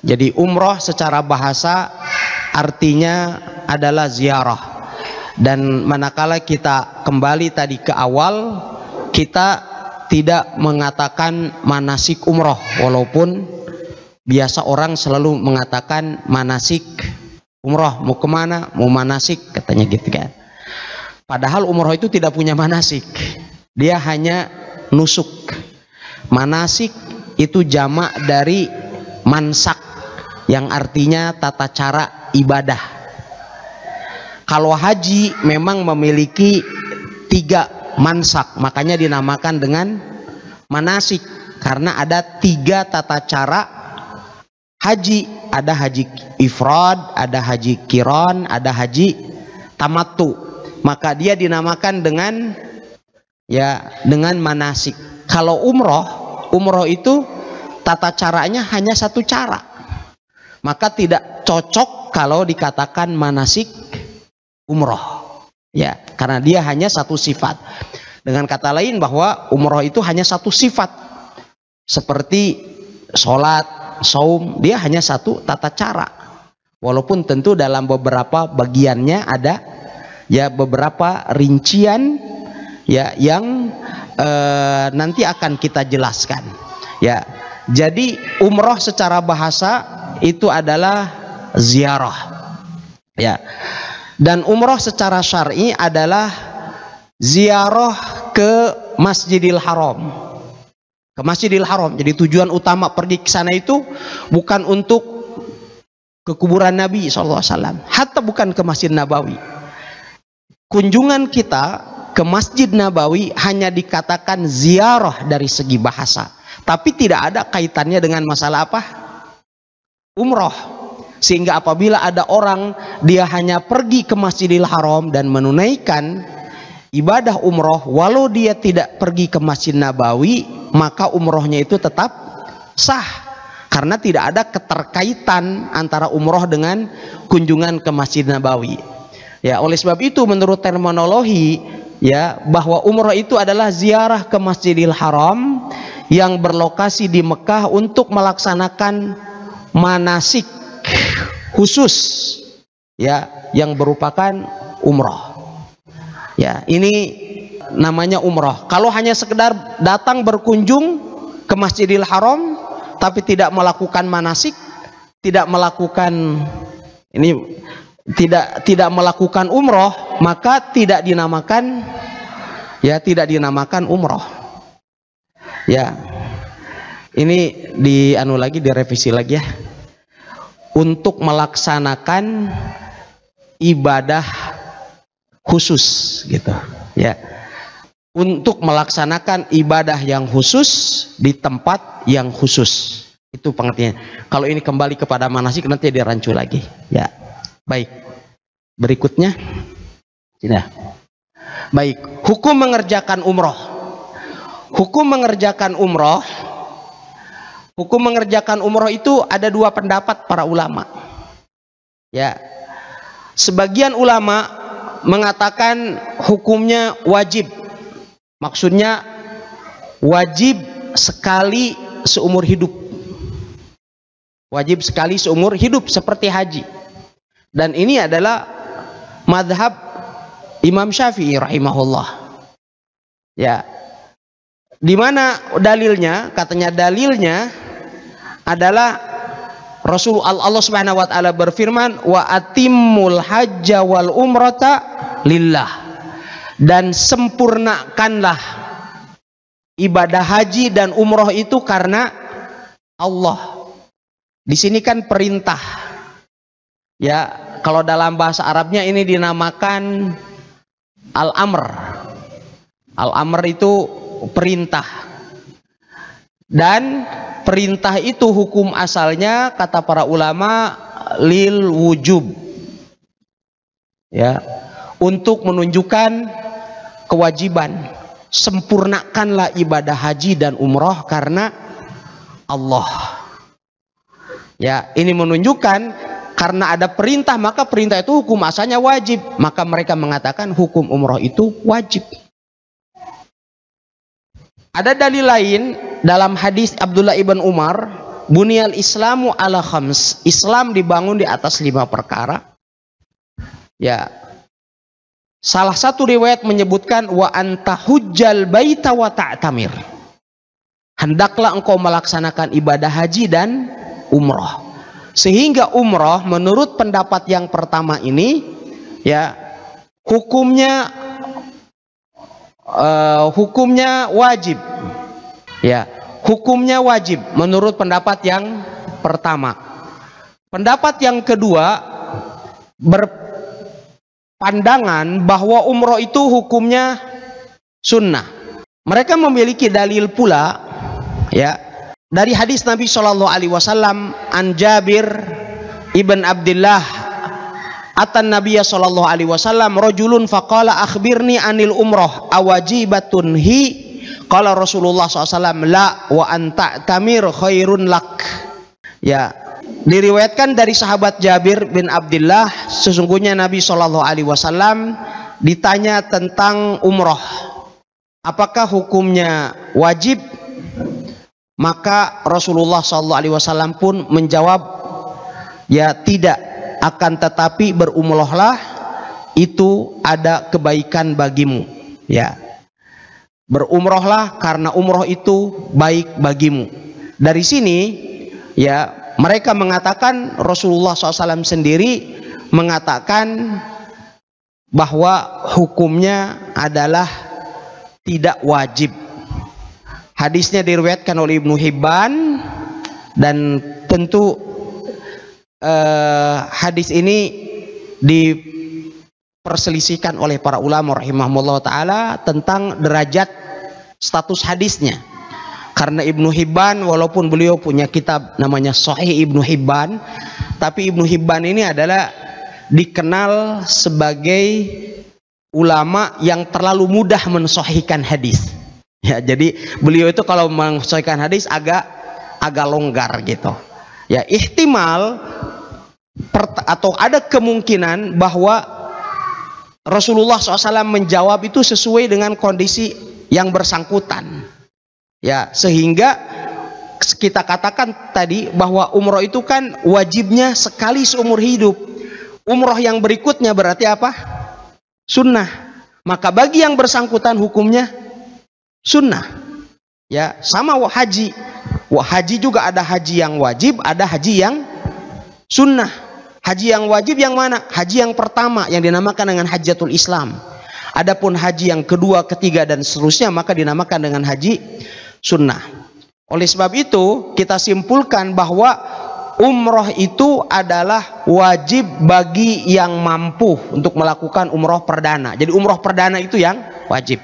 Jadi umroh secara bahasa artinya adalah ziarah. Dan manakala kita kembali tadi ke awal, kita tidak mengatakan manasik umroh, walaupun biasa orang selalu mengatakan manasik umroh, mau kemana, mau manasik, katanya gitu kan. Padahal umroh itu tidak punya manasik, dia hanya nusuk. Manasik itu jamak dari mansak, yang artinya tata cara ibadah. Kalau haji memang memiliki 3 mansak, makanya dinamakan dengan manasik, karena ada 3 tata cara haji. Ada haji ifrad, ada haji qiran, ada haji tamattu. Maka dia dinamakan dengan dengan manasik. Kalau umroh itu tata caranya hanya 1 cara, maka tidak cocok kalau dikatakan manasik umroh, ya, karena dia hanya 1 sifat. Dengan kata lain bahwa umroh itu hanya 1 sifat, seperti sholat, saum, dia hanya 1 tata cara, walaupun tentu dalam beberapa bagiannya ada beberapa rincian yang nanti akan kita jelaskan. Jadi umroh secara bahasa itu adalah ziarah, dan umroh secara syar'i adalah ziarah ke Masjidil Haram. Ke Masjidil Haram. Jadi tujuan utama pergi ke sana itu bukan untuk ke kuburan Nabi SAW, hatta bukan ke Masjid Nabawi. Kunjungan kita ke Masjid Nabawi hanya dikatakan ziarah dari segi bahasa, tapi tidak ada kaitannya dengan masalah apa? Umroh. Sehingga apabila ada orang dia hanya pergi ke Masjidil Haram dan menunaikan ibadah umroh, walau dia tidak pergi ke Masjid Nabawi, maka umrohnya itu tetap sah, karena tidak ada keterkaitan antara umroh dengan kunjungan ke Masjid Nabawi. Oleh sebab itu menurut terminologi bahwa umroh itu adalah ziarah ke Masjidil Haram yang berlokasi di Mekah untuk melaksanakan manasik khusus yang berupakan umroh. Ini namanya umroh. Kalau hanya sekedar datang berkunjung ke Masjidil Haram tapi tidak melakukan manasik, tidak melakukan tidak melakukan umroh, maka tidak dinamakan umroh. Ini direvisi lagi ya. Untuk melaksanakan ibadah khusus gitu, untuk melaksanakan ibadah yang khusus di tempat yang khusus, itu pengertiannya. Kalau ini kembali kepada manasik nanti dirancu lagi. Baik, berikutnya baik, hukum mengerjakan umroh. Hukum mengerjakan umroh itu ada 2 pendapat para ulama. Sebagian ulama mengatakan hukumnya wajib. Maksudnya wajib sekali seumur hidup. Wajib sekali seumur hidup seperti haji. Dan ini adalah madhab Imam Syafi'i rahimahullah. Di mana dalilnya? Katanya dalilnya adalah Allah Subhanahu wa taala berfirman, wa atimmul hajja wal umrata lillah, dan sempurnakanlah ibadah haji dan umroh itu karena Allah. Di sini kan perintah. Kalau dalam bahasa Arabnya ini dinamakan al-amr. Al-amr itu perintah. Dan perintah itu hukum asalnya kata para ulama lil wujub, untuk menunjukkan kewajiban. Sempurnakanlah ibadah haji dan umroh karena Allah. Ini menunjukkan karena ada perintah, maka perintah itu hukum asalnya wajib, maka mereka mengatakan hukum umroh itu wajib. Ada dalil lain dalam hadis Abdullah ibn Umar Bunyal Islamu ala khams. Islam dibangun di atas 5 perkara. Ya. Salah satu riwayat menyebutkan wa anta hujjal baita wa ta'tamir. Hendaklah engkau melaksanakan ibadah haji dan umroh. Sehingga umroh menurut pendapat yang pertama ini ya hukumnya wajib. Ya, hukumnya wajib menurut pendapat yang pertama. Pendapat yang kedua berpandangan bahwa umroh itu hukumnya sunnah. Mereka memiliki dalil pula ya dari hadis Nabi Shallallahu Alaihi Wasallam an Jabir ibn Abdullah atan Nabiya Shallallahu Alaihi Wasallam rojulun faqala akhbirni anil umroh awajibatun hi qala Rasulullah SAW la wa anta tamir khairun lak. Ya, diriwayatkan dari sahabat Jabir bin Abdullah, sesungguhnya Nabi Shallallahu Alaihi Wasallam ditanya tentang umroh, apakah hukumnya wajib? Maka Rasulullah SAW pun menjawab, ya tidak, akan tetapi berumrohlah itu ada kebaikan bagimu. Ya, berumrohlah karena umroh itu baik bagimu. Dari sini, ya mereka mengatakan Rasulullah SAW sendiri mengatakan bahwa hukumnya adalah tidak wajib. Hadisnya diriwayatkan oleh Ibnu Hibban dan tentu hadis ini diperselisihkan oleh para ulama rahimahumullah taala tentang derajat status hadisnya. Karena Ibnu Hibban walaupun beliau punya kitab namanya Sahih Ibnu Hibban, tapi Ibnu Hibban ini adalah dikenal sebagai ulama yang terlalu mudah mensahihkan hadis. Ya, jadi beliau itu kalau mensahihkan hadis agak longgar gitu. Ya, ihtimal atau ada kemungkinan bahwa Rasulullah SAW menjawab itu sesuai dengan kondisi yang bersangkutan. Ya, sehingga kita katakan tadi bahwa umroh itu kan wajibnya sekali seumur hidup. Umroh yang berikutnya berarti apa? Sunnah. Maka bagi yang bersangkutan hukumnya sunnah. Ya, sama haji. Haji juga ada haji yang wajib, ada haji yang sunnah. Haji yang wajib yang mana? Haji yang pertama yang dinamakan dengan Hajjatul Islam. Adapun haji yang kedua, ketiga dan seterusnya maka dinamakan dengan haji sunnah. Oleh sebab itu kita simpulkan bahwa umroh itu adalah wajib bagi yang mampu untuk melakukan umroh perdana. Jadi umroh perdana itu yang wajib.